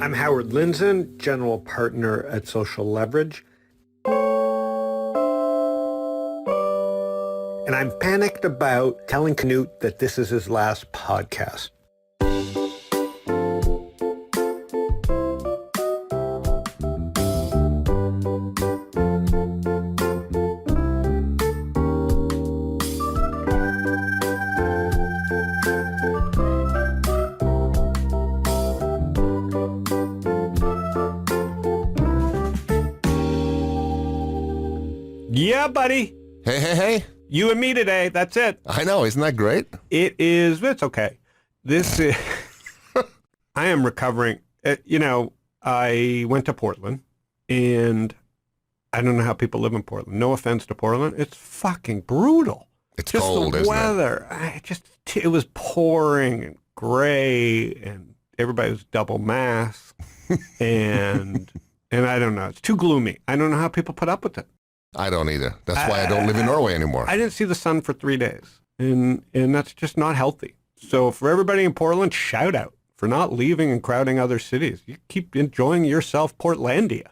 I'm Howard Lindzon, general partner at Social Leverage. And I'm panicked about telling Knut that this is his last podcast. Yeah, buddy. Hey. You and me today. That's it. I know. Isn't that great? It is. It's okay. This is, I am recovering. I went to Portland, and I don't know how people live in Portland. No offense to Portland. It's fucking brutal. It's just cold, the isn't weather. It was pouring and gray, and everybody was double masked, and I don't know. It's too gloomy. I don't know how people put up with it. I don't either. That's why I don't live in Norway anymore. I didn't see the sun for 3 days, and that's just not healthy. So for everybody in Portland, shout out for not leaving and crowding other cities. You keep enjoying yourself, Portlandia,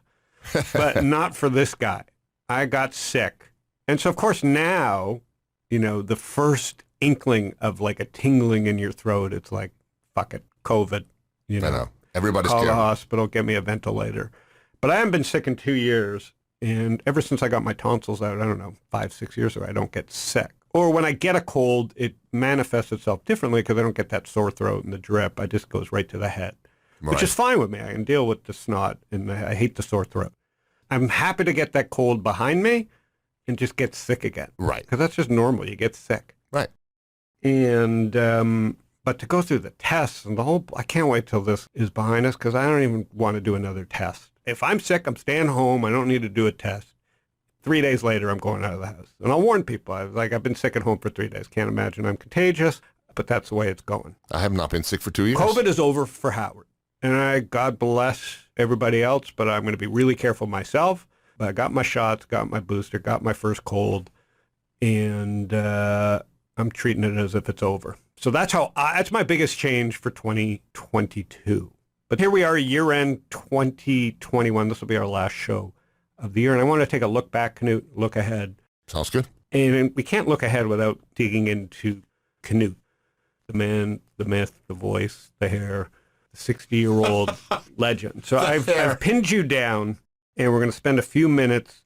but not for this guy. I got sick. And so, of course, now, the first inkling of like a tingling in your throat, it's like, fuck it, COVID. I know. Everybody's call scared. the hospital, get me a ventilator. But I haven't been sick in 2 years. And ever since I got my tonsils out, I don't know, 5-6 years ago, I don't get sick. Or when I get a cold, it manifests itself differently because I don't get that sore throat and the drip. I just goes right to the head, which is fine with me. I can deal with the snot, and I hate the sore throat. I'm happy to get that cold behind me and just get sick again. Right. Because that's just normal. You get sick. Right. And, but to go through the tests and I can't wait till this is behind us because I don't even want to do another test. If I'm sick, I'm staying home. I don't need to do a test. 3 days later, I'm going out of the house. And I'll warn people. I've been sick at home for 3 days. Can't imagine I'm contagious, but that's the way it's going. I have not been sick for 2 years. COVID is over for Howard. And God bless everybody else, but I'm going to be really careful myself. But I got my shots, got my booster, got my first cold, and I'm treating it as if it's over. So that's my biggest change for 2022. But here we are, year-end 2021. This will be our last show of the year. And I want to take a look back, Knut, look ahead. Sounds good. And we can't look ahead without digging into Knut, the man, the myth, the voice, the hair, the 60-year-old legend. So I've pinned you down, and we're going to spend a few minutes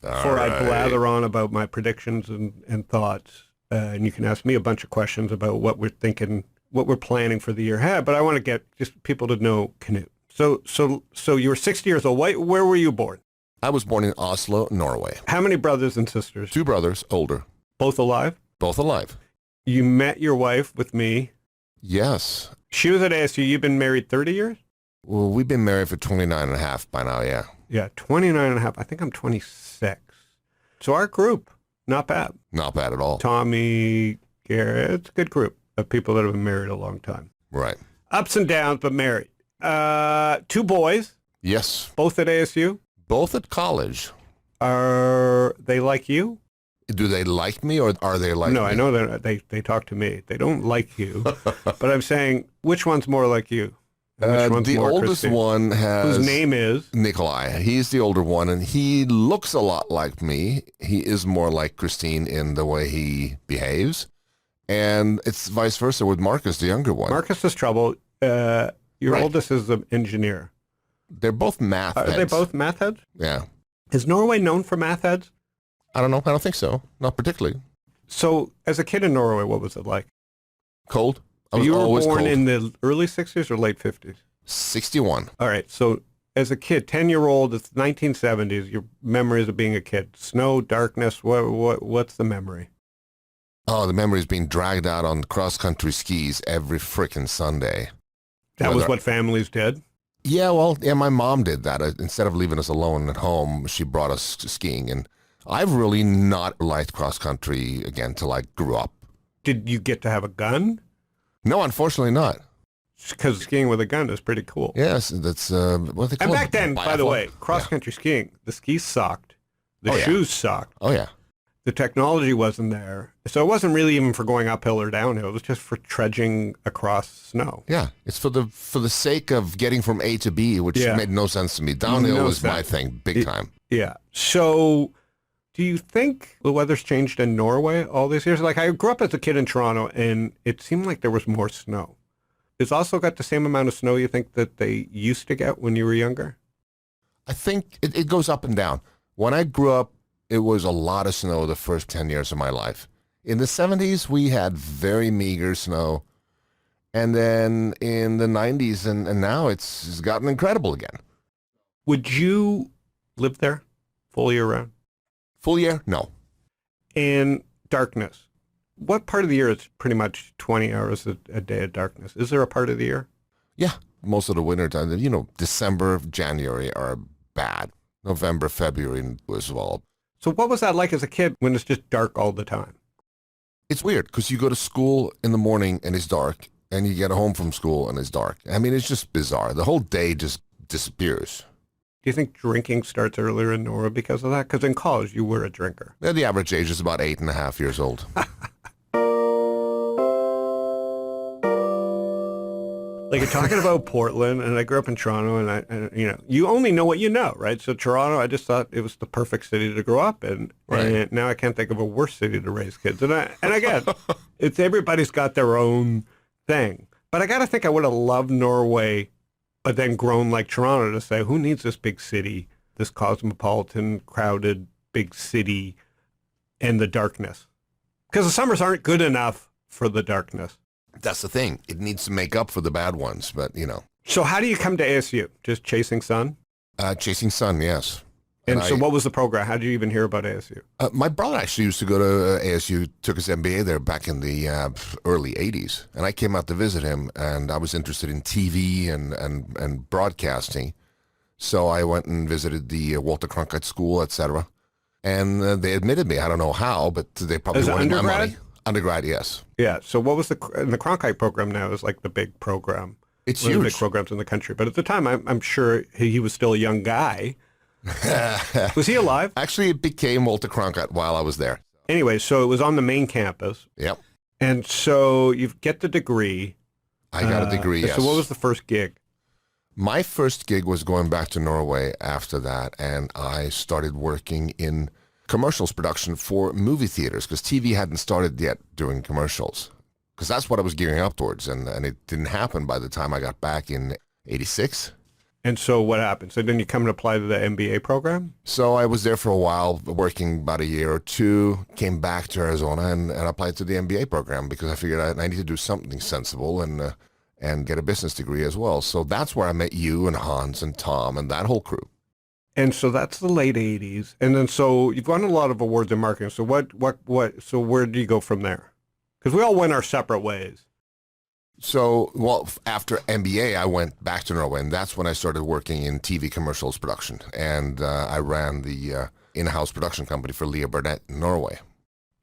before I blather on about my predictions and thoughts. And you can ask me a bunch of questions about what we're thinking, what we're planning for the year ahead, but I want to get just people to know Knut. So you were 60 years old. Where were you born? I was born in Oslo, Norway. How many brothers and sisters? 2 brothers, older. Both alive? Both alive. You met your wife with me. Yes. She was at ASU. You've been married 30 years? Well, we've been married for 29 and a half by now, yeah. Yeah, 29 and a half. I think I'm 26. So our group, not bad. Not bad at all. Tommy, Garrett, it's a good group of people that have been married a long time. Right. Ups and downs, but married. 2 boys. Yes. Both at ASU. Both at college. Are they like you? Do they like me or are they like me? No, I know that they talk to me. They don't like you. But I'm saying, which one's more like you? And which one's the more oldest Christine? one has... Whose name is? Nikolai. He's the older one, and he looks a lot like me. He is more like Christine in the way he behaves. And it's vice versa with Marcus, the younger one. Marcus is trouble. Your Right. oldest is an engineer. They're both math Are heads. they both math heads? Yeah. Is Norway known for math heads? I don't know. I don't think so. Not particularly. So, as a kid in Norway, what was it like? Cold. I So was you were always born cold. in the early 60s or late 50s? 61. All right. So, as a kid, 10-year-old, it's 1970s, your memories of being a kid. Snow, darkness, what's the memory? Oh, the memory is being dragged out on cross-country skis every frickin' Sunday. That was what families did? Yeah, well, yeah, my mom did that. Instead of leaving us alone at home, she brought us skiing. And I've really not liked cross-country again till I grew up. Did you get to have a gun? No, unfortunately not. Because skiing with a gun is pretty cool. Yes, that's what they call And it. back then, by the Biathlon? way, cross-country skiing, the skis sucked. The Oh, yeah. shoes sucked. Oh, yeah. the technology wasn't there. So it wasn't really even for going uphill or downhill. It was just for trudging across snow. Yeah, it's for the sake of getting from A to B, which made no sense to me. Downhill was my thing, big time. Yeah. So do you think the weather's changed in Norway all these years? Like, I grew up as a kid in Toronto, and it seemed like there was more snow. It's also got the same amount of snow you think that they used to get when you were younger? I think it goes up and down. When I grew up, it was a lot of snow the first 10 years of my life. In the 70s, we had very meager snow. And then in the 90s and now it's gotten incredible again. Would you live there full year round? Full year? No. And darkness. What part of the year is pretty much 20 hours a day of darkness? Is there a part of the year? Yeah, most of the winter time. You know, December, January are bad. November, February as well. So what was that like as a kid when it's just dark all the time? It's weird because you go to school in the morning and it's dark, and you get home from school and it's dark. I mean, it's just bizarre. The whole day just disappears. Do you think drinking starts earlier in Norway because of that? Because in college, you were a drinker. Yeah, the average age is about 8.5 years old. Like, you're talking about Portland, and I grew up in Toronto, and you only know what you know, right? So Toronto, I just thought it was the perfect city to grow up in, right. And now I can't think of a worse city to raise kids. And again, it's everybody's got their own thing. But I got to think I would have loved Norway, but then grown like Toronto to say, who needs this big city, this cosmopolitan, crowded big city, and the darkness? Because the summers aren't good enough for the darkness. That's the thing. It needs to make up for the bad ones, but you know. So how do you come to ASU? Just chasing sun? Chasing sun, yes. And so what was the program? How did you even hear about ASU? My brother actually used to go to ASU, took his MBA there back in the early 80s. And I came out to visit him, and I was interested in TV and broadcasting. So I went and visited the Walter Cronkite School, etc. And they admitted me. I don't know how, but they probably wanted my money. Undergrad, yes. Yeah. So what was the Cronkite program now is like the big program. It's one huge. of the big programs in the country. But at the time, I'm sure he was still a young guy. Was he alive? Actually, it became Walter Cronkite while I was there. Anyway, so it was on the main campus. Yep. And so you get the degree. I got a degree, yes. So what was the first gig? My first gig was going back to Norway after that, and I started working in commercials production for movie theaters because TV hadn't started yet doing commercials, because that's what I was gearing up towards, and it didn't happen by the time I got back in 86. And so what happened? So then you come to apply to the MBA program? So I was there for a while, working about a year or two, came back to Arizona and applied to the MBA program because I figured I need to do something sensible and get a business degree as well. So that's where I met you and Hans and Tom and that whole crew. And so that's the late 80s. And then so you've won a lot of awards in marketing. So so where do you go from there? Because we all went our separate ways. So, well, after MBA, I went back to Norway, and that's when I started working in TV commercials production. And I ran the in-house production company for Lea Burnett in Norway.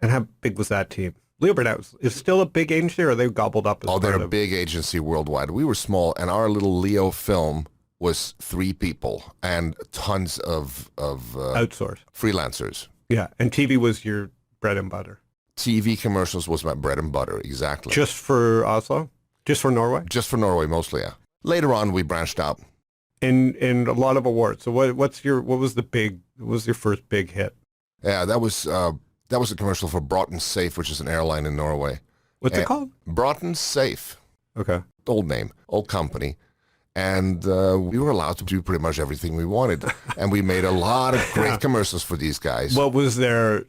And how big was that team? Lea Burnett is still a big agency, or are they gobbled up? They're a big agency worldwide. We were small, and our little Leo film was 3 people and tons of outsource freelancers. Yeah, and TV was your bread and butter. TV commercials was my bread and butter, exactly. Just for Oslo? Just for Norway? Just for Norway, mostly, yeah. Later on, we branched out. And a lot of awards. So what was your first big hit? Yeah, that was a commercial for Broughton Safe, which is an airline in Norway. What's it called? Broughton Safe. Okay. Old name, old company. And we were allowed to do pretty much everything we wanted. And we made a lot of great commercials for these guys. What was their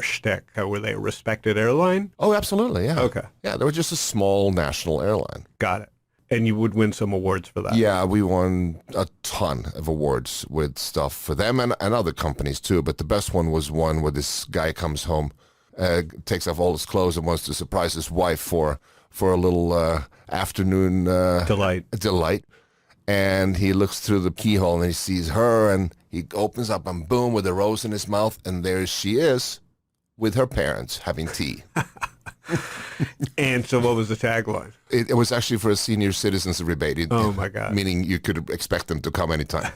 shtick? Were they a respected airline? Oh, absolutely, yeah. Okay. Yeah, they were just a small national airline. Got it. And you would win some awards for that? Yeah, we won a ton of awards with stuff for them and other companies too. But the best one was one where this guy comes home, takes off all his clothes and wants to surprise his wife for a little afternoon delight. And he looks through the keyhole and he sees her and he opens up and boom, with a rose in his mouth. And there she is with her parents having tea. And so what was the tagline? It was actually for a senior citizens rebate. Oh, my God. Meaning you could expect them to come anytime.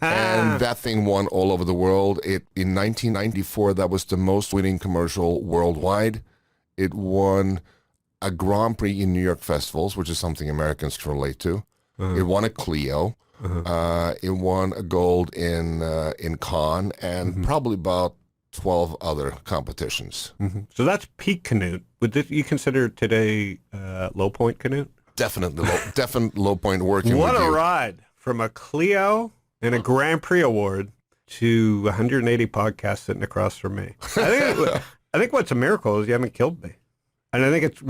And that thing won all over the world. In 1994, that was the most winning commercial worldwide. It won a Grand Prix in New York festivals, which is something Americans can relate to. It won a Clio. It won a gold in Cannes and probably about 12 other competitions. So that's peak Knut. Would you consider today low point Knut? Definite low point working What with a you. ride from a Clio and a Grand Prix award to 180 podcasts sitting across from me. I think what's a miracle is you haven't killed me. And I think it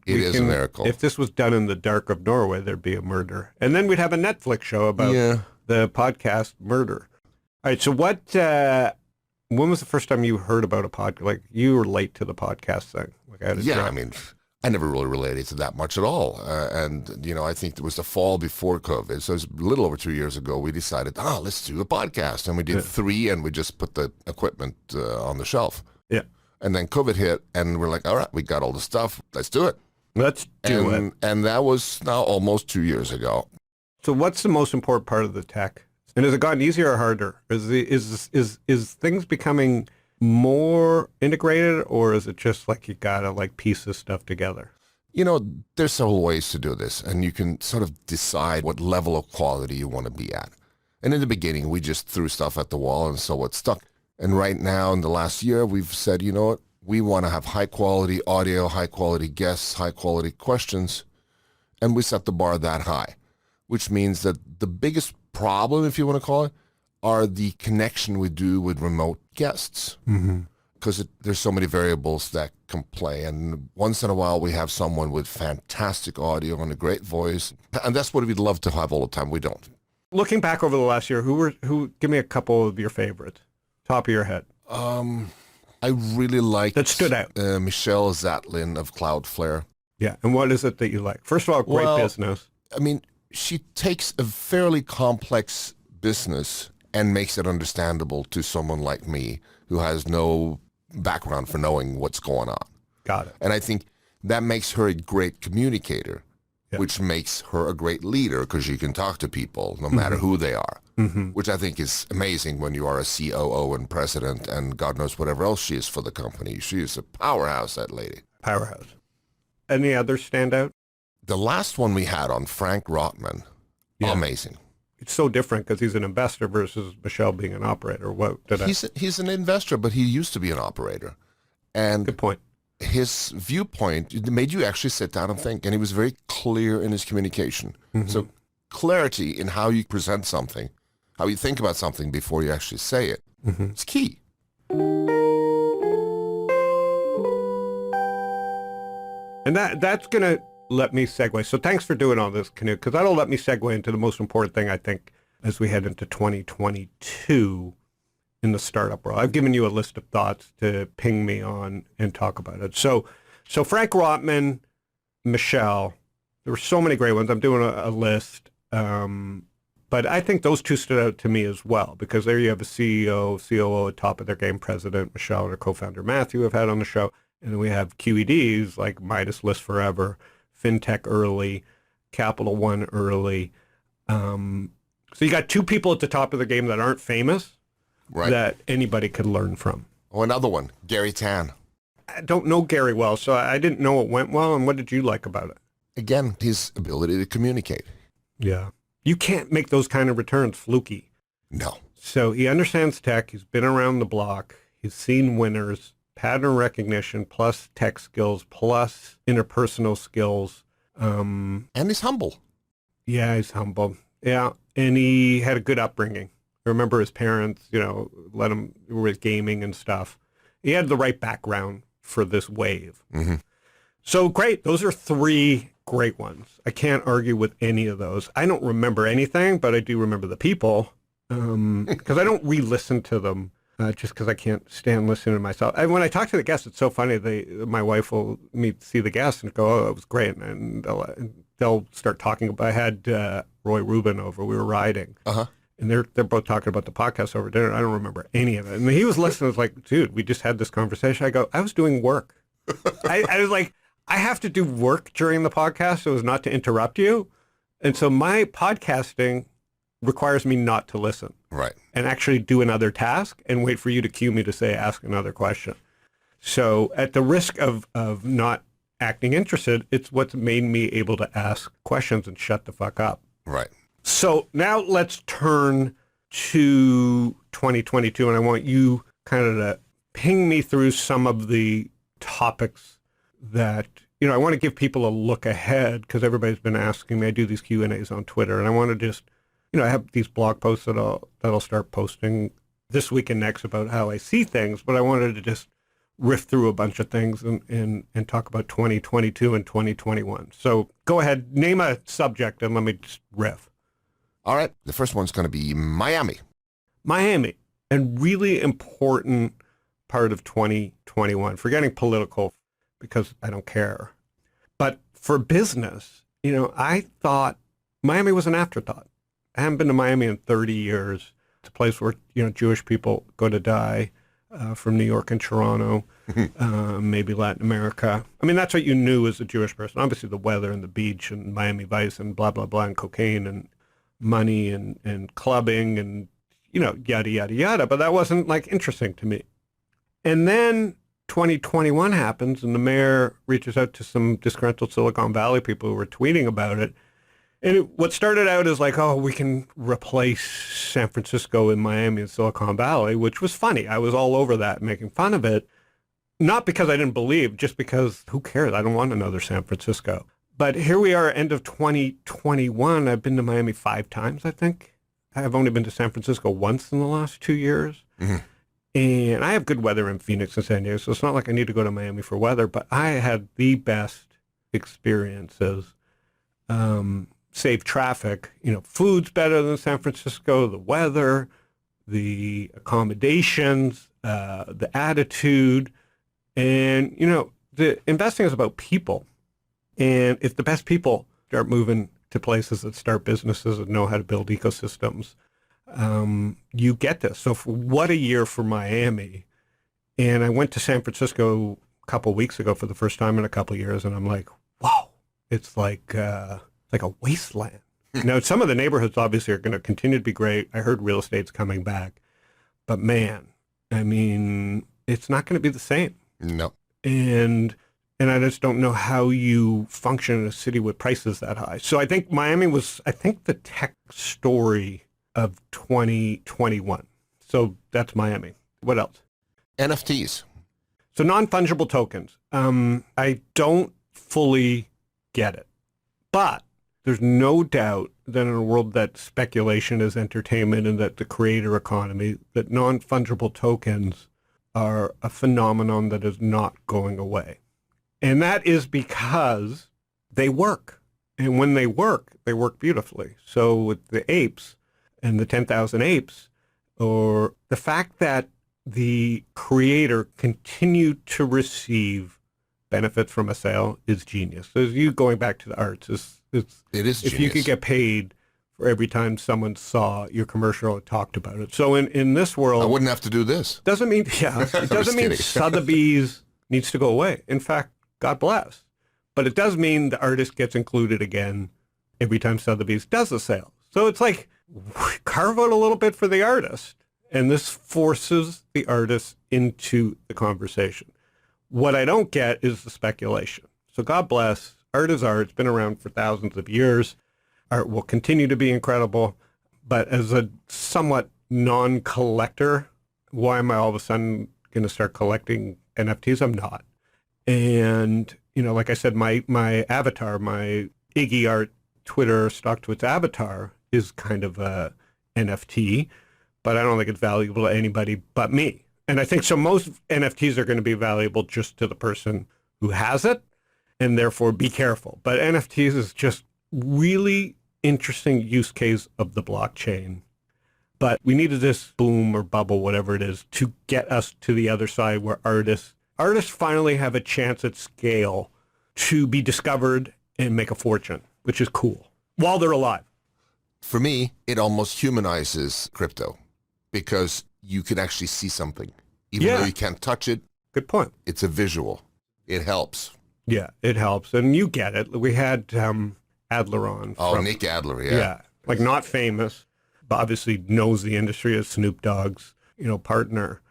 is a miracle. If this was done in the dark of Norway, there'd be a murder. And then we'd have a Netflix show about the podcast Murder. All right, so when was the first time you heard about a podcast? Like, you were late to the podcast thing. I mean, I never really related to that much at all. And, I think it was the fall before COVID. So it was a little over 2 years ago, we decided, let's do a podcast. And we did 3, and we just put the equipment on the shelf. Yeah. And then COVID hit, and we're like, all right, we got all the stuff. Let's do it. Let's do it. And that was now almost 2 years ago. So what's the most important part of the tech? And has it gotten easier or harder? Is things becoming more integrated, or is it just like you gotta like piece this stuff together? There's several ways to do this, and you can sort of decide what level of quality you want to be at. And in the beginning, we just threw stuff at the wall and saw what stuck. And right now, in the last year, we've said, you know what? We want to have high-quality audio, high-quality guests, high-quality questions, and we set the bar that high, which means that the biggest problem, if you want to call it, are the connection we do with remote guests. Because there's so many variables that can play. And once in a while, we have someone with fantastic audio and a great voice. And that's what we'd love to have all the time. We don't. Looking back over the last year, who give me a couple of your favorites, top of your head. I really liked that stood out. Michelle Zatlin of Cloudflare. Yeah, and what is it that you like? First of all, great business. I mean, she takes a fairly complex business and makes it understandable to someone like me who has no background for knowing what's going on. Got it. And I think that makes her a great communicator, which makes her a great leader because she can talk to people no matter who they are, which I think is amazing when you are a COO and president and God knows whatever else she is for the company. She is a powerhouse, that lady. Powerhouse. Any other standout? The last one we had on, Frank Rotman, amazing. It's so different because he's an investor versus Michelle being an operator. He's an investor, but he used to be an operator. And good point. His viewpoint, it made you actually sit down and think, and he was very clear in his communication. So clarity in how you present something, how you think about something before you actually say it, it's key. And that's going to let me segue. So thanks for doing all this, Knut, because that'll let me segue into the most important thing, I think, as we head into 2022 in the startup world. I've given you a list of thoughts to ping me on and talk about it. So Frank Rotman, Michelle, there were so many great ones. I'm doing a list. But I think those two stood out to me as well, because there you have a CEO, COO at top of their game, president, Michelle, and her co-founder, Matthew, have had on the show. And then we have QEDs like Midas List Forever, FinTech early, Capital One early. So you got two people at the top of the game that aren't famous that anybody could learn from. Oh, another one, Gary Tan. I don't know Gary well, so I didn't know it went well. And what did you like about it? Again, his ability to communicate. Yeah. You can't make those kind of returns fluky. No. So he understands tech. He's been around the block. He's seen winners. Pattern recognition plus tech skills plus interpersonal skills. And he's humble. Yeah, he's humble. Yeah, and he had a good upbringing. I remember his parents, let him with gaming and stuff. He had the right background for this wave. So great. Those are three great ones. I can't argue with any of those. I don't remember anything, but I do remember the people because I don't re-listen to them. Just because I can't stand listening to myself. And when I talk to the guests, it's so funny. My wife will see the guests and go, "Oh, it was great," and they'll start talking about. I had Roy Rubin over. We were riding, and they're both talking about the podcast over dinner. I don't remember any of it. And he was listening. I was like, "Dude, we just had this conversation." I go, "I was doing work. I was like, I have to do work during the podcast so as not to interrupt you. And so my podcasting requires me not to listen. Right. And actually do another task and wait for you to cue me to say, ask another question. So at the risk of not acting interested, it's what's made me able to ask questions and shut the fuck up. Right. So now let's turn to 2022, and I want you kind of to ping me through some of the topics that, I want to give people a look ahead because everybody's been asking me. I do these Q&As on Twitter, and I want to just, I have these blog posts that I'll start posting this week and next about how I see things, but I wanted to just riff through a bunch of things and talk about 2022 and 2021. So go ahead, name a subject, and let me just riff. All right. The first one's going to be Miami. Miami, and really important part of 2021. Forgetting political because I don't care. But for business, I thought Miami was an afterthought. I haven't been to Miami in 30 years. It's a place where, Jewish people go to die, from New York and Toronto, maybe Latin America. I mean, that's what you knew as a Jewish person. Obviously the weather and the beach and Miami Vice and blah, blah, blah, and cocaine and money and clubbing and, yada, yada, yada. But that wasn't interesting to me. And then 2021 happens and the mayor reaches out to some disgruntled Silicon Valley people who were tweeting about it. And what started out as we can replace San Francisco and Miami and Silicon Valley, which was funny. I was all over that, making fun of it. Not because I didn't believe, just because who cares? I don't want another San Francisco. But here we are, end of 2021. I've been to Miami 5 times, I think. I've only been to San Francisco once in the last 2 years. Mm-hmm. And I have good weather in Phoenix and San Diego, so it's not like I need to go to Miami for weather, but I had the best experiences. Save traffic, food's better than San Francisco, the weather, the accommodations, the attitude, and, the investing is about people. And if the best people start moving to places that start businesses and know how to build ecosystems, you get this. So what a year for Miami. And I went to San Francisco a couple of weeks ago for the first time in a couple of years, and I'm like, wow, it's like a wasteland. Now, some of the neighborhoods obviously are going to continue to be great. I heard real estate's coming back. But man, I mean, it's not going to be the same. No. And I just don't know how you function in a city with prices that high. So I think Miami was, the tech story of 2021. So that's Miami. What else? NFTs. So non-fungible tokens. I don't fully get it. But there's no doubt that in a world that speculation is entertainment and that the creator economy, that non-fungible tokens are a phenomenon that is not going away. And that is because they work. And when they work beautifully. So with the apes and the 10,000 apes, or the fact that the creator continued to receive benefits from a sale is genius. So you going back to the arts, it is genius. If you could get paid for every time someone saw your commercial or talked about it. So in this world, I wouldn't have to do this. Doesn't mean it doesn't mean Sotheby's needs to go away. In fact, God bless. But it does mean the artist gets included again every time Sotheby's does a sale. So it's like carve out a little bit for the artist, and this forces the artist into the conversation. What I don't get is the speculation. So God bless. Art is art. It's been around for thousands of years. Art will continue to be incredible. But as a somewhat non-collector, why am I all of a sudden going to start collecting NFTs? I'm not. And, like I said, my avatar, my Iggy Art Twitter StockTwits avatar is kind of a NFT, but I don't think it's valuable to anybody but me. And I think so most NFTs are going to be valuable just to the person who has it, and therefore be careful. But NFTs is just really interesting use case of the blockchain. But we needed this boom or bubble, whatever it is, to get us to the other side where artists finally have a chance at scale to be discovered and make a fortune, which is cool, while they're alive. For me, it almost humanizes crypto because you can actually see something. Even though you can't touch it, good point. It's a visual. It helps. Yeah, it helps. And you get it. We had Adler on. Oh, Nick Adler, yeah. Yeah, like not famous, but obviously knows the industry as Snoop Dogg's, partner.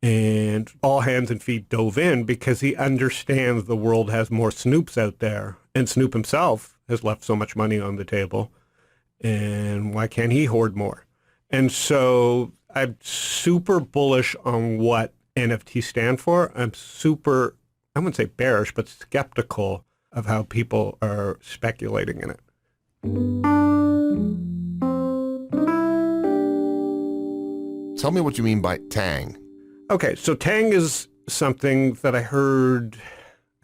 And all hands and feet dove in because he understands the world has more Snoops out there. And Snoop himself has left so much money on the table. And why can't he hoard more? And so I'm super bullish on what NFTs stand for. I'm super, I wouldn't say bearish, but skeptical of how people are speculating in it. Tell me what you mean by TANG. Okay, so TANG is something that I heard,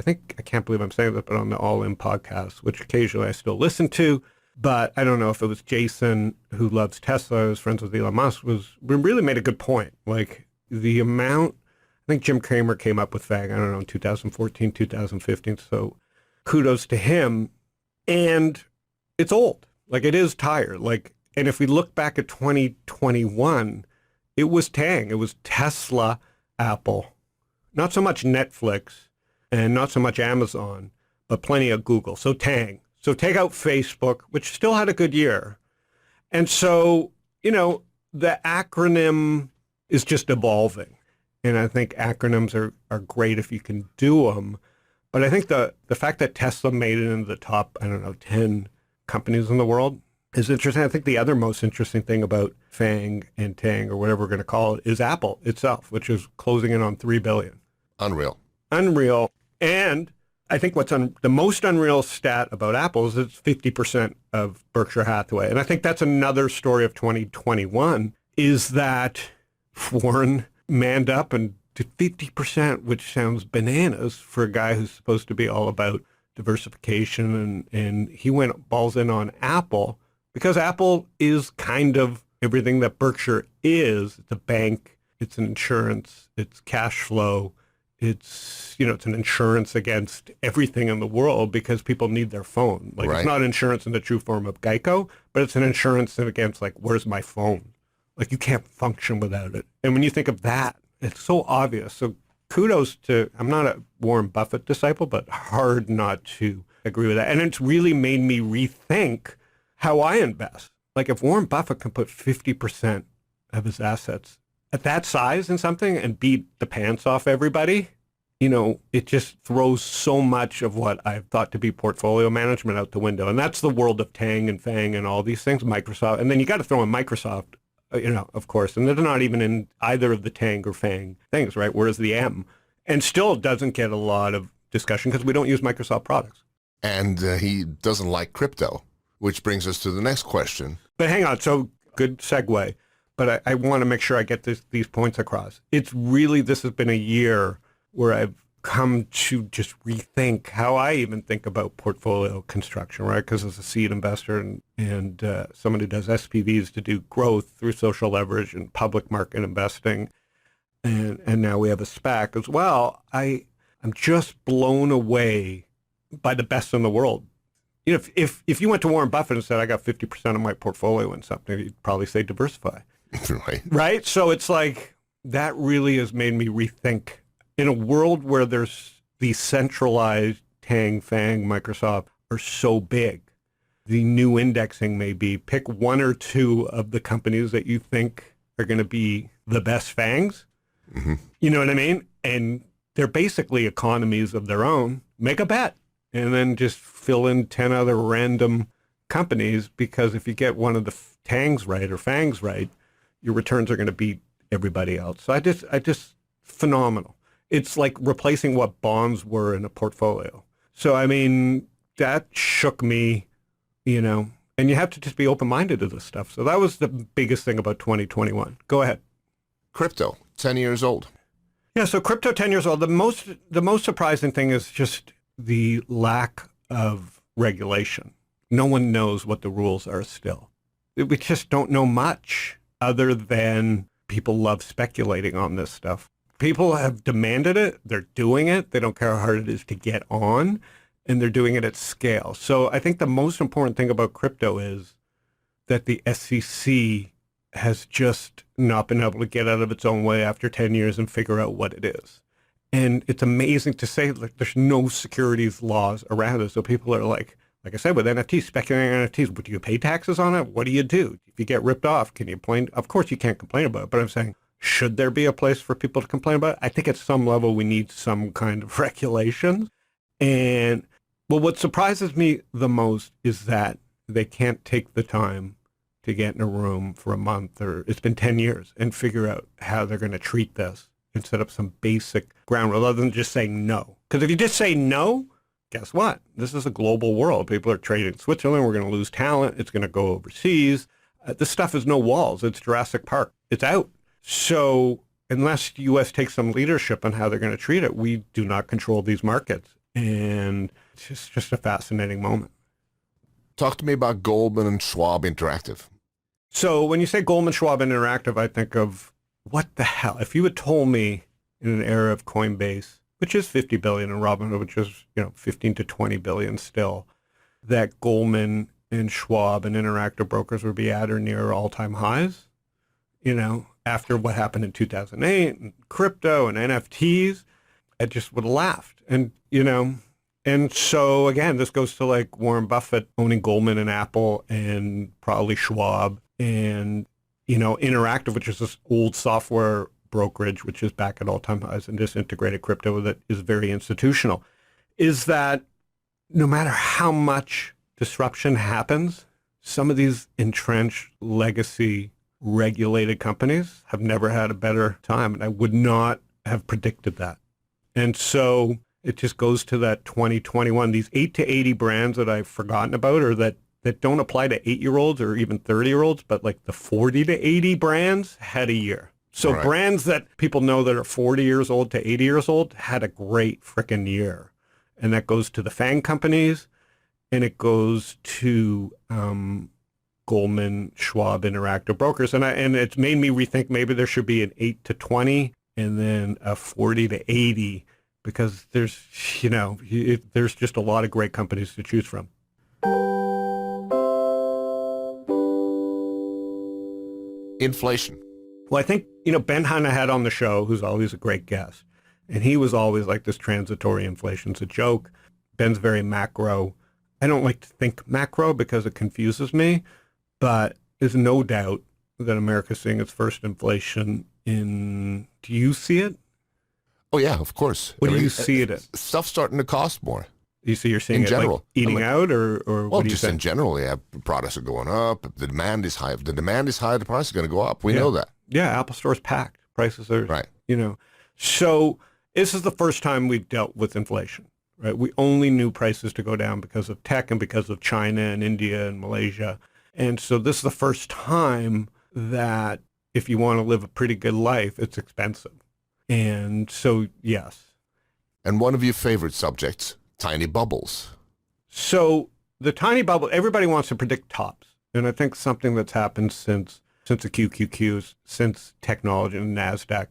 I can't believe I'm saying that, but on the All In podcast, which occasionally I still listen to. But I don't know if it was Jason, who loves Tesla, who's friends with Elon Musk, really made a good point. Like the amount, I think Jim Cramer came up with FANG, I don't know, in 2014, 2015. So kudos to him. And it's old. Like it is tired. And if we look back at 2021, it was TANG. It was Tesla, Apple, not so much Netflix and not so much Amazon, but plenty of Google. So TANG. So take out Facebook, which still had a good year. And so, the acronym is just evolving. And I think acronyms are great if you can do them. But I think the fact that Tesla made it into the top, 10 companies in the world is interesting. I think the other most interesting thing about FANG and TANG, or whatever we're going to call it, is Apple itself, which is closing in on $3 billion. Unreal. And I think what's the most unreal stat about Apple is it's 50% of Berkshire Hathaway. And I think that's another story of 2021, is that Warren manned up and to 50%, which sounds bananas for a guy who's supposed to be all about diversification. And he went balls in on Apple because Apple is kind of everything that Berkshire is. It's a bank, it's an insurance, it's cash flow. It's, it's an insurance against everything in the world because people need their phone. Right. It's not insurance in the true form of Geico, but it's an insurance against, where's my phone? You can't function without it. And when you think of that, it's so obvious. So kudos to, I'm not a Warren Buffett disciple, but hard not to agree with that. And it's really made me rethink how I invest. If Warren Buffett can put 50% of his assets at that size in something and beat the pants off everybody, it just throws so much of what I've thought to be portfolio management out the window. And that's the world of TANG and FANG and all these things, Microsoft. And then you got to throw in Microsoft, of course. And they're not even in either of the TANG or FANG things, right? Whereas the M. And still doesn't get a lot of discussion because we don't use Microsoft products. And he doesn't like crypto, which brings us to the next question. But hang on. So good segue. But I want to make sure I get these points across. It's really, this has been a year where I've come to just rethink how I even think about portfolio construction, right? Because as a seed investor and someone who does SPVs to do growth through social leverage and public market investing, and now we have a SPAC as well, I'm just blown away by the best in the world. If you went to Warren Buffett and said, I got 50% of my portfolio in something, he'd probably say diversify. Right. So it's that really has made me rethink in a world where there's these centralized TANG, FANG, Microsoft are so big. The new indexing may be pick one or two of the companies that you think are going to be the best FANGs. Mm-hmm. You know what I mean? And they're basically economies of their own. Make a bet and then just fill in 10 other random companies, because if you get one of the TANGs right or FANGs right, your returns are going to beat everybody else. So I just phenomenal. It's like replacing what bonds were in a portfolio. So, that shook me, and you have to just be open-minded to this stuff. So that was the biggest thing about 2021. Go ahead. Crypto, 10 years old. Yeah, so crypto 10 years old. The most surprising thing is just the lack of regulation. No one knows what the rules are still. We just don't know much other than people love speculating on this stuff. People have demanded it. They're doing it. They don't care how hard it is to get on, and they're doing it at scale. So I think the most important thing about crypto is that the SEC has just not been able to get out of its own way after 10 years and figure out what it is. And it's amazing to say, like, there's no securities laws around it. So people are like I said, with NFTs, speculating on NFTs, do you pay taxes on it? What do you do? If you get ripped off, can you complain? Of course you can't complain about it, but I'm saying, should there be a place for people to complain about it? I think at some level we need some kind of regulations. And well, what surprises me the most is that they can't take the time to get in a room for a month, or it's been 10 years, and figure out how they're going to treat this and set up some basic ground rule other than just saying no. Because if you just say no, guess what? This is a global world. People are trading in Switzerland. We're going to lose talent. It's going to go overseas. This stuff is no walls. It's Jurassic Park. It's out. So unless the U.S. takes some leadership on how they're going to treat it, we do not control these markets. And it's just a fascinating moment. Talk to me about Goldman and Schwab Interactive. So when you say Goldman Schwab Interactive, I think of, what the hell? If you had told me in an era of Coinbase, which is 50 billion, and Robinhood, which is 15 to 20 billion still, that Goldman and Schwab and Interactive Brokers would be at or near all-time highs, after what happened in 2008 and crypto and NFTs, I just would have laughed. And so again, this goes to like Warren Buffett owning Goldman and Apple and probably Schwab and, Interactive, which is this old software brokerage, which is back at all-time highs, and this integrated crypto that is very institutional, is that no matter how much disruption happens, some of these entrenched legacy regulated companies have never had a better time. And I would not have predicted that. And so it just goes to that 2021, these 8 to 80 brands that I've forgotten about, or that don't apply to 8-year-olds or even 30-year-olds, but like the 40 to 80 brands had a year. So right. Brands that people know that are 40 years old to 80 years old had a great frickin' year. And that goes to the FANG companies, and it goes to Goldman, Schwab, Interactive Brokers. And it's made me rethink maybe there should be an 8 to 20 and then a 40 to 80, because there's just a lot of great companies to choose from. Inflation. Well, I think, Ben Hunt I had on the show, who's always a great guest, and he was always like, this transitory inflation's a joke. Ben's very macro. I don't like to think macro because it confuses me, but there's no doubt that America's seeing its first inflation do you see it? Oh, yeah, of course. What do you see it at? Stuff's starting to cost more. You see, you're seeing in it general. like eating out, or well, what do you just think? in general, yeah, products are going up. The demand is high. If the demand is high, the price is going to go up. We know that. Yeah, Apple Store's packed. Prices are, right. So this is the first time we've dealt with inflation, right? We only knew prices to go down because of tech and because of China and India and Malaysia. And so this is the first time that if you want to live a pretty good life, it's expensive. And so, yes. And one of your favorite subjects, tiny bubbles. So the tiny bubble, everybody wants to predict tops. And I think something that's happened since the QQQs, since technology and NASDAQ,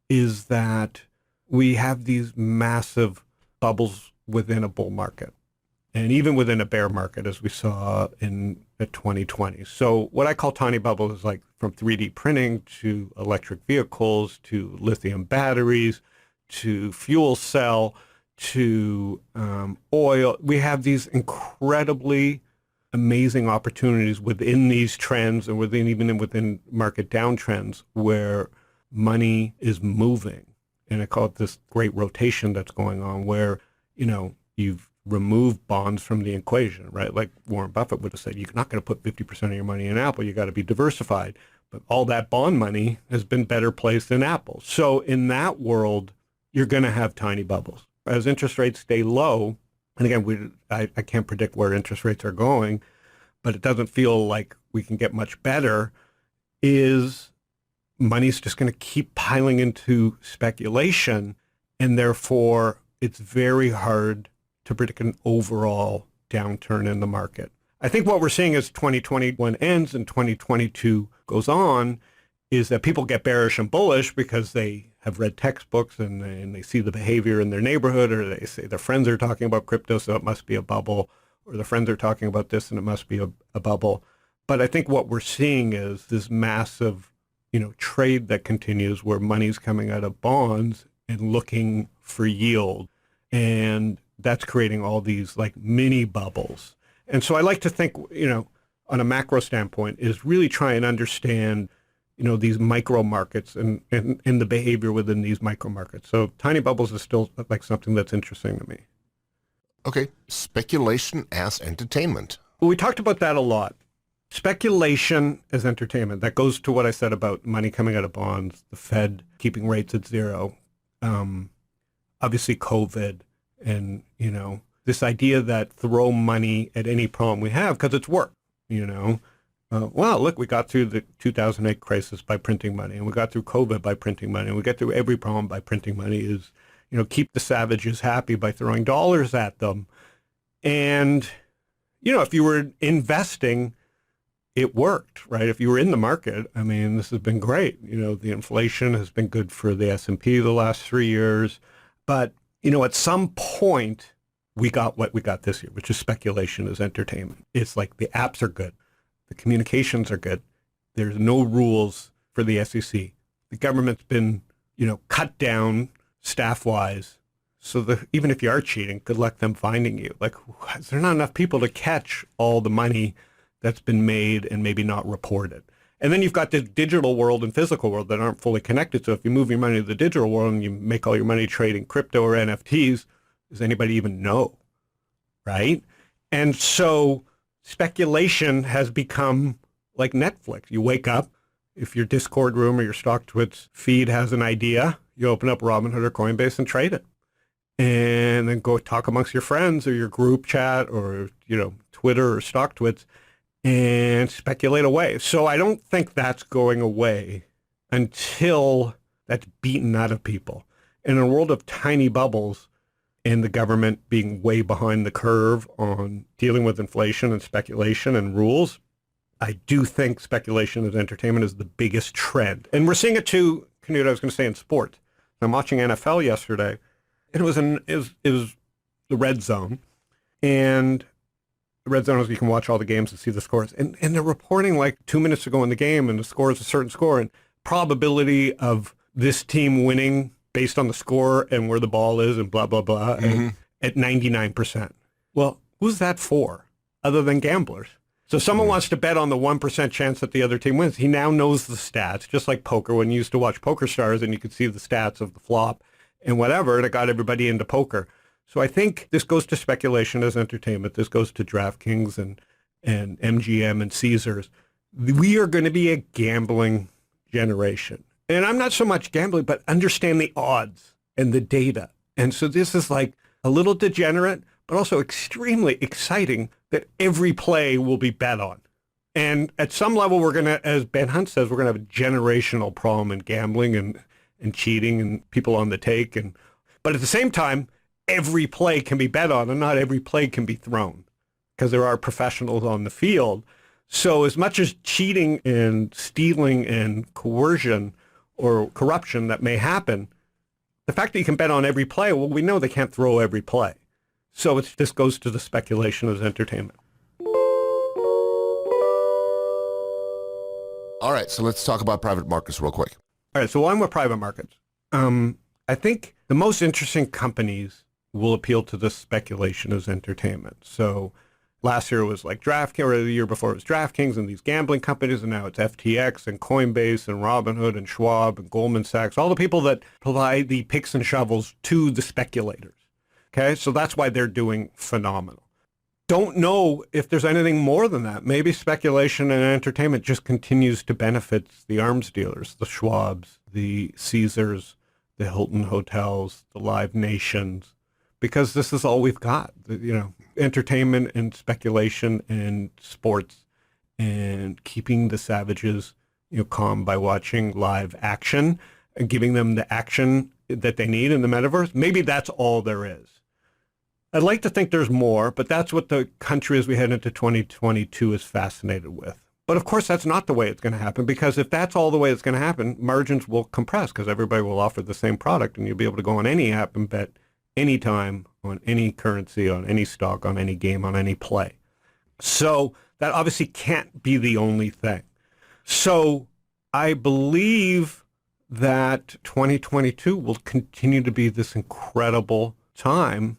is that we have these massive bubbles within a bull market, and even within a bear market, as we saw in 2020. So what I call tiny bubble is like from 3D printing to electric vehicles to lithium batteries to fuel cell to oil. We have these incredibly amazing opportunities within these trends, and even within market downtrends, where money is moving. And I call it this great rotation that's going on, where you've removed bonds from the equation, right? Like Warren Buffett would have said, you're not going to put 50% of your money in Apple. You got to be diversified. But all that bond money has been better placed in Apple. So in that world, you're going to have tiny bubbles. As interest rates stay low, and again, I can't predict where interest rates are going, but it doesn't feel like we can get much better, is money's just going to keep piling into speculation, and therefore it's very hard to predict an overall downturn in the market. I think what we're seeing as 2021 ends and 2022 goes on is that people get bearish and bullish because they have read textbooks and they see the behavior in their neighborhood, or they say their friends are talking about crypto, so it must be a bubble, or their friends are talking about this and it must be a bubble. But I think what we're seeing is this massive, trade that continues where money's coming out of bonds and looking for yield. And that's creating all these like mini bubbles. And so I like to think, on a macro standpoint, is really try and understand, these micro markets and the behavior within these micro markets. So tiny bubbles is still like something that's interesting to me. Okay, speculation as entertainment. Well, we talked about that a lot. Speculation as entertainment. That goes to what I said about money coming out of bonds, the Fed keeping rates at zero, obviously COVID, and, this idea that throw money at any problem we have because it's work, Well, look, we got through the 2008 crisis by printing money, and we got through COVID by printing money, and we get through every problem by printing money. Is, keep the savages happy by throwing dollars at them. And, if you were investing, it worked, right? If you were in the market, I mean, this has been great. The inflation has been good for the S&P the last 3 years. But, at some point, we got what we got this year, which is speculation as entertainment. It's like the apps are good. The communications are good. There's no rules for the SEC. The government's been, cut down staff-wise. So even if you are cheating, good luck them finding you. Like, is there not enough people to catch all the money that's been made and maybe not reported? And then you've got the digital world and physical world that aren't fully connected. So if you move your money to the digital world and you make all your money trading crypto or NFTs, does anybody even know, right? And so speculation has become like Netflix. You wake up, if your Discord room or your StockTwits feed has an idea, you open up Robinhood or Coinbase and trade it. And then go talk amongst your friends or your group chat or, Twitter or StockTwits and speculate away. So I don't think that's going away until that's beaten out of people. In a world of tiny bubbles and the government being way behind the curve on dealing with inflation and speculation and rules, I do think speculation as entertainment is the biggest trend. And we're seeing it too, Knut, I was going to say in sport. I'm watching NFL yesterday. It was the red zone. And the red zone is you can watch all the games and see the scores. And they're reporting like 2 minutes to go in the game and the score is a certain score. And probability of this team winning based on the score and where the ball is and blah, blah, blah, and at 99%. Well, who's that for other than gamblers? So someone wants to bet on the 1% chance that the other team wins. He now knows the stats, just like poker. When you used to watch Poker Stars and you could see the stats of the flop and whatever, that got everybody into poker. So I think this goes to speculation as entertainment. This goes to DraftKings and MGM and Caesars. We are going to be a gambling generation. And I'm not so much gambling, but understand the odds and the data. And so this is like a little degenerate, but also extremely exciting that every play will be bet on. And at some level, we're going to, as Ben Hunt says, we're going to have a generational problem in gambling and cheating and people on the take. But at the same time, every play can be bet on and not every play can be thrown because there are professionals on the field. So as much as cheating and stealing and coercion or corruption that may happen, the fact that you can bet on every play, well, we know they can't throw every play. So this goes to the speculation as entertainment. All right, so let's talk about private markets real quick. All right, so one with private markets. I think the most interesting companies will appeal to the speculation as entertainment. So last year it was like DraftKings, or the year before it was DraftKings and these gambling companies, and now it's FTX and Coinbase and Robinhood and Schwab and Goldman Sachs, all the people that provide the picks and shovels to the speculators. Okay, so that's why they're doing phenomenal. Don't know if there's anything more than that. Maybe speculation and entertainment just continues to benefit the arms dealers, the Schwabs, the Caesars, the Hilton hotels, the Live Nations, because this is all we've got. Entertainment and speculation and sports and keeping the savages, calm by watching live action and giving them the action that they need in the metaverse. Maybe that's all there is. I'd like to think there's more, but that's what the country as we head into 2022 is fascinated with. But of course, that's not the way it's going to happen, because if that's all the way it's going to happen, margins will compress because everybody will offer the same product and you'll be able to go on any app and bet anytime on any currency, on any stock, on any game, on any play. So that obviously can't be the only thing. So I believe that 2022 will continue to be this incredible time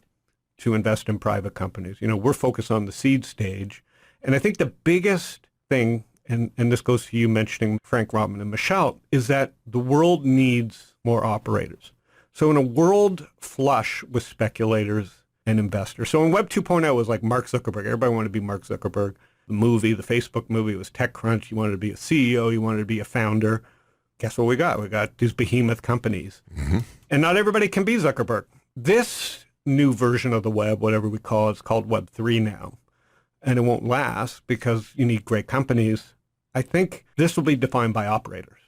to invest in private companies. You know, we're focused on the seed stage. And I think the biggest thing, and this goes to you mentioning Frank Rotman and Michelle, is that the world needs more operators. So in a world flush with speculators and investors, so in Web 2.0 it was like Mark Zuckerberg. Everybody wanted to be Mark Zuckerberg. The Facebook movie was TechCrunch. You wanted to be a CEO. You wanted to be a founder. Guess what we got? We got these behemoth companies. Mm-hmm. And not everybody can be Zuckerberg. This new version of the web, whatever we call it, it's called Web 3 now. And it won't last because you need great companies. I think this will be defined by operators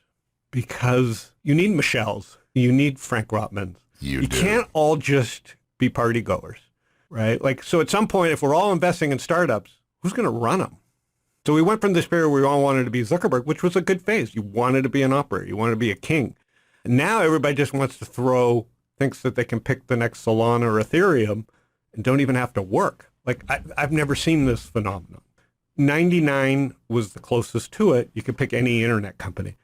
because you need Michelle's, you need Frank Rotman's. You can't all just be party goers, right? Like, so at some point, if we're all investing in startups, who's going to run them? So we went from this period where we all wanted to be Zuckerberg, which was a good phase. You wanted to be an operator. You wanted to be a king. And now everybody just wants to thinks that they can pick the next Solana or Ethereum and don't even have to work. Like, I've never seen this phenomenon. 99 was the closest to it. You could pick any internet company.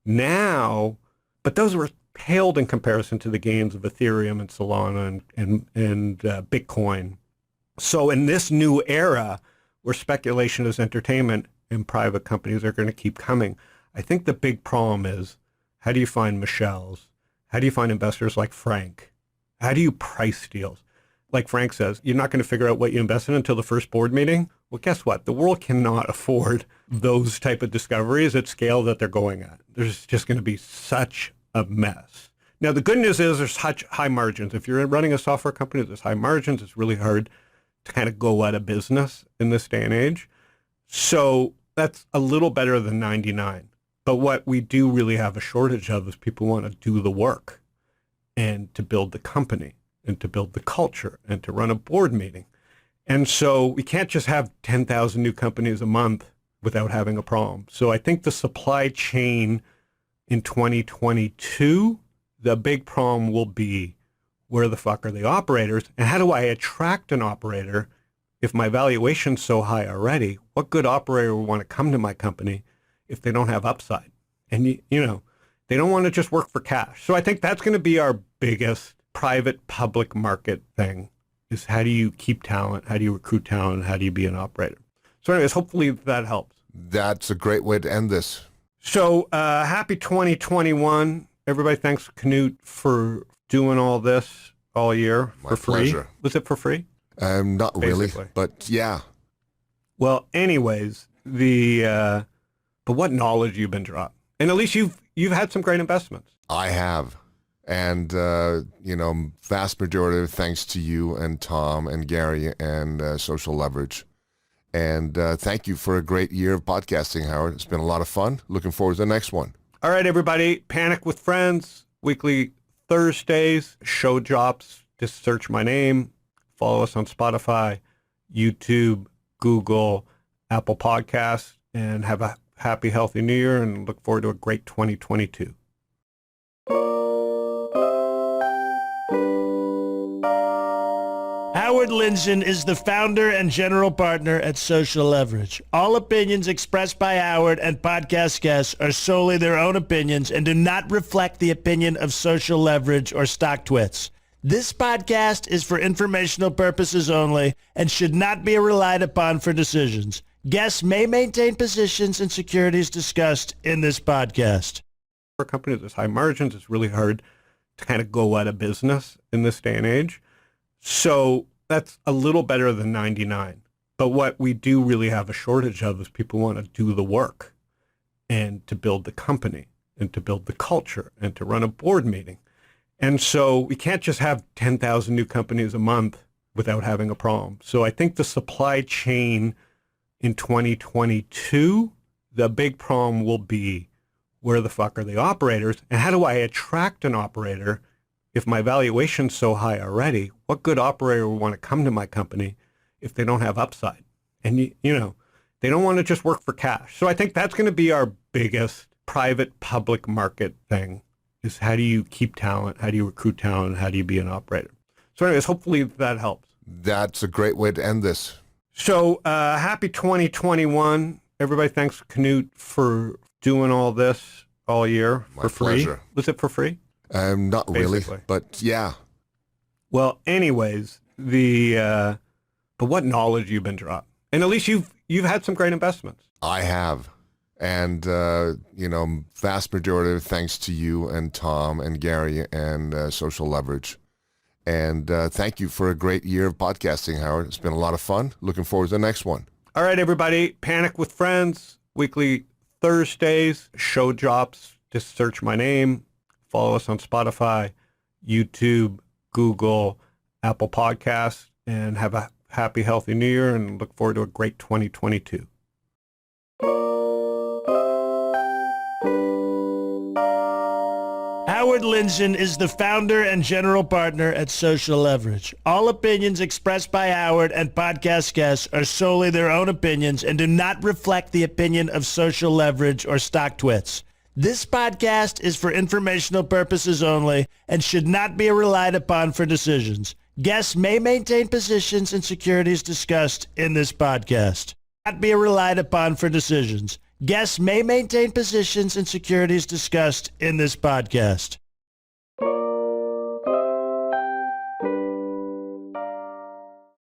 Now, but those were paled in comparison to the gains of Ethereum and Solana and Bitcoin. So in this new era where speculation is entertainment and private companies are going to keep coming, I think the big problem is, how do you find Michelle's? How do you find investors like Frank? How do you price deals? Like Frank says, you're not going to figure out what you invest in until the first board meeting. Well, guess what? The world cannot afford those type of discoveries at scale that they're going at. There's just going to be such a mess. Now, the good news is there's such high margins. If you're running a software company, there's high margins. It's really hard to kind of go out of business in this day and age. So that's a little better than 99. But what we do really have a shortage of is people who want to do the work and to build the company and to build the culture and to run a board meeting. And so we can't just have 10,000 new companies a month without having a problem. So I think the supply chain in 2022, the big problem will be, where the fuck are the operators? And how do I attract an operator if my valuation's so high already? What good operator would want to come to my company if they don't have upside? And, you know, they don't want to just work for cash. So I think that's going to be our biggest private public market thing, is how do you keep talent? How do you recruit talent? How do you be an operator? So anyways, hopefully that helps. That's a great way to end this. So happy 2021. Everybody, thanks, Knut, for doing all this all year for free. Pleasure. Was it for free? Not Basically. really, but yeah. Well, anyways, but what knowledge you've been dropped. And at least you've had some great investments. I have. And, vast majority of thanks to you and Tom and Gary and Social Leverage. And thank you for a great year of podcasting, Howard. It's been a lot of fun. Looking forward to the next one. All right, everybody. Panic with Friends, weekly Thursdays. Show drops. Just search my name. Follow us on Spotify, YouTube, Google, Apple Podcasts, and have a happy, healthy New Year, and look forward to a great 2022. Howard Lindzon is the founder and general partner at Social Leverage. All opinions expressed by Howard and podcast guests are solely their own opinions and do not reflect the opinion of Social Leverage or StockTwits. This podcast is for informational purposes only and should not be relied upon for decisions. Guests may maintain positions in securities discussed in this podcast. For companies with high margins, it's really hard to kind of go out of business in this day and age. So that's a little better than 99. But what we do really have a shortage of is people who want to do the work and to build the company and to build the culture and to run a board meeting. And so we can't just have 10,000 new companies a month without having a problem. So I think the supply chain in 2022, the big problem will be, where the fuck are the operators? And how do I attract an operator if my valuation's so high already? What good operator would want to come to my company if they don't have upside? And, they don't want to just work for cash. So I think that's going to be our biggest private public market thing, is how do you keep talent? How do you recruit talent? How do you be an operator? So anyways, hopefully that helps. That's a great way to end this. So happy 2021. Everybody, thanks, Knut, for doing all this all year My for free. pleasure. Was it for free? Not really, Basically. but yeah. Well, anyways, but what knowledge you've been dropped, and at least you've had some great investments. I have. And, vast majority of thanks to you and Tom and Gary and Social Leverage. And thank you for a great year of podcasting, Howard. It's been a lot of fun. Looking forward to the next one. All right, everybody. Panic with Friends, weekly Thursdays, show drops. Just search my name. Follow us on Spotify, YouTube, Google, Apple Podcasts, and have a happy, healthy New Year, and look forward to a great 2022. Howard Lindzon is the founder and general partner at Social Leverage. All opinions expressed by Howard and podcast guests are solely their own opinions and do not reflect the opinion of Social Leverage or StockTwits. This podcast is for informational purposes only and should not be relied upon for decisions. Guests may maintain positions in securities discussed in this podcast. Not be relied upon for decisions. Guests may maintain positions in securities discussed in this podcast.